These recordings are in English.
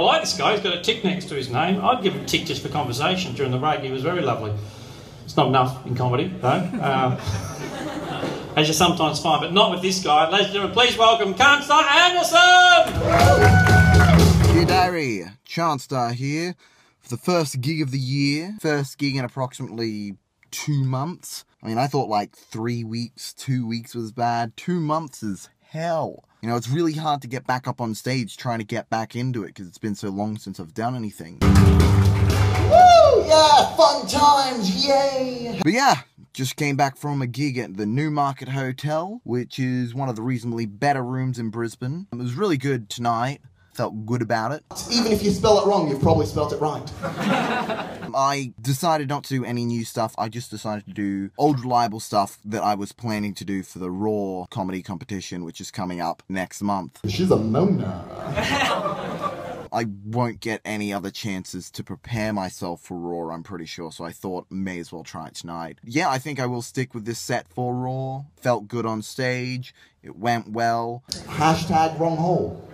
I like this guy, he's got a tick next to his name. I'd give him a tick just for conversation during the break. He was very lovely. It's not enough in comedy, though. As you sometimes find, but not with this guy. Ladies and gentlemen, please welcome Charnstar Anderson! Dear Diary, Charnstar here for the first gig of the year. First gig in approximately 2 months. I mean, I thought like 3 weeks, 2 weeks was bad. 2 months is hell. You know, it's really hard to get back up on stage trying to get back into it because it's been so long since I've done anything. Woo! Yeah, fun times, yay! But yeah, just came back from a gig at the Newmarket Hotel, which is one of the reasonably better rooms in Brisbane. It was really good tonight. Felt good about it. Even if you spell it wrong, you've probably spelt it right. I decided not to do any new stuff. I just decided to do old reliable stuff that I was planning to do for the Raw comedy competition, which is coming up next month. She's a Mona. I won't get any other chances to prepare myself for Raw, I'm pretty sure, so I thought may as well try it tonight. Yeah, I think I will stick with this set for Raw. Felt good on stage. It went well. Hashtag wrong hole.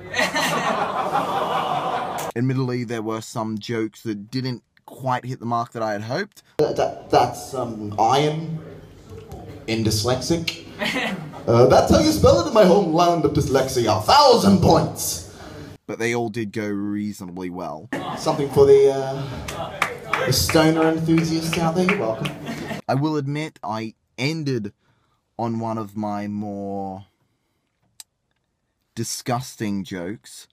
Admittedly, there were some jokes that didn't quite hit the mark that I had hoped. That's iron in dyslexic. That's how you spell it in my homeland of dyslexia. 1,000 points. But they all did go reasonably well. Something for the stoner enthusiasts out there. You're welcome. I will admit, I ended on one of my more disgusting jokes.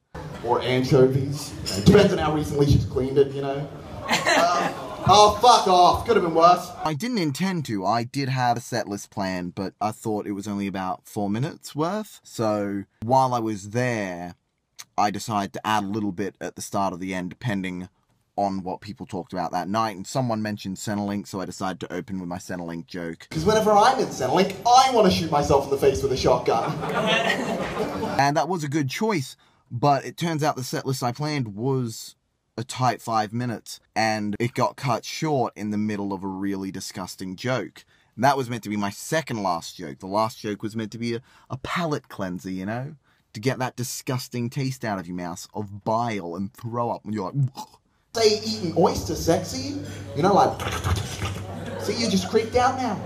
Or anchovies. Depends on how recently she's cleaned it, you know. Oh, fuck off. Could have been worse. I didn't intend to. I did have a set list planned, but I thought it was only about 4 minutes worth. So while I was there, I decided to add a little bit at the start of the end, depending on what people talked about that night. And someone mentioned Centrelink, so I decided to open with my Centrelink joke. Because whenever I'm in Centrelink, I want to shoot myself in the face with a shotgun. And that was a good choice, but it turns out the set list I planned was a tight 5 minutes, and it got cut short in the middle of a really disgusting joke. And that was meant to be my second last joke. The last joke was meant to be a palate cleanser, you know? To get that disgusting taste out of your mouth of bile and throw up when you're like... Say eating oyster sexy? You know, like... See, you just creeped out now.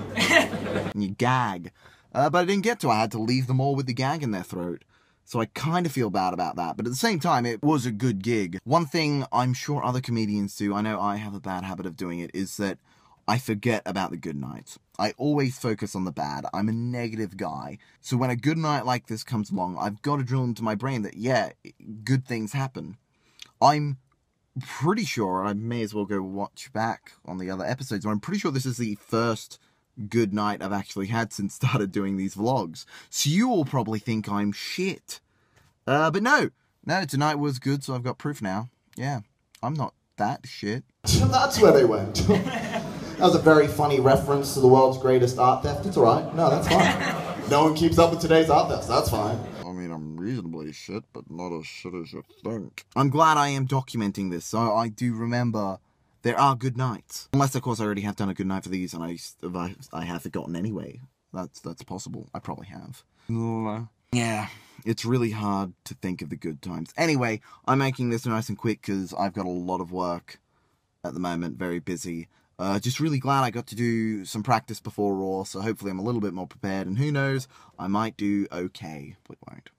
And you gag. But I didn't get to. I had to leave them all with the gag in their throat. So I kind of feel bad about that. But at the same time, it was a good gig. One thing I'm sure other comedians do, I know I have a bad habit of doing it, is that I forget about the good nights. I always focus on the bad. I'm a negative guy. So when a good night like this comes along, I've got to drill into my brain that, yeah, good things happen. I'm pretty sure, I may as well go watch back on the other episodes, I'm pretty sure this is the first good night I've actually had since started doing these vlogs. So you all probably think I'm shit. But no, tonight was good, so I've got proof now. Yeah, I'm not that shit. That's where they went. That was a very funny reference to the world's greatest art theft. It's alright. No, that's fine. No one keeps up with today's art thefts. That's fine. I mean, I'm reasonably shit, but not as shit as you think. I'm glad I am documenting this, so I do remember there are good nights. Unless, of course, I already have done a good night for these, and I have forgotten anyway. That's possible. I probably have. Yeah, it's really hard to think of the good times. Anyway, I'm making this nice and quick because I've got a lot of work at the moment, very busy. Just really glad I got to do some practice before Raw, so hopefully I'm a little bit more prepared, and who knows, I might do okay, but won't.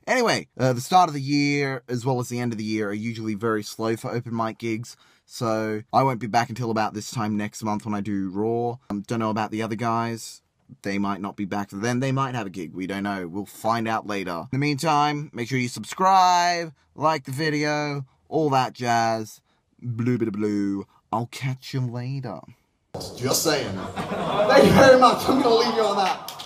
Anyway, the start of the year, as well as the end of the year, are usually very slow for open mic gigs, so I won't be back until about this time next month when I do Raw. Don't know about the other guys. They might not be back then. They might have a gig. We don't know. We'll find out later. In the meantime, make sure you subscribe, like the video, all that jazz. Blue bit of blue. I'll catch you later. Just saying. Thank you very much. I'm going to leave you on that.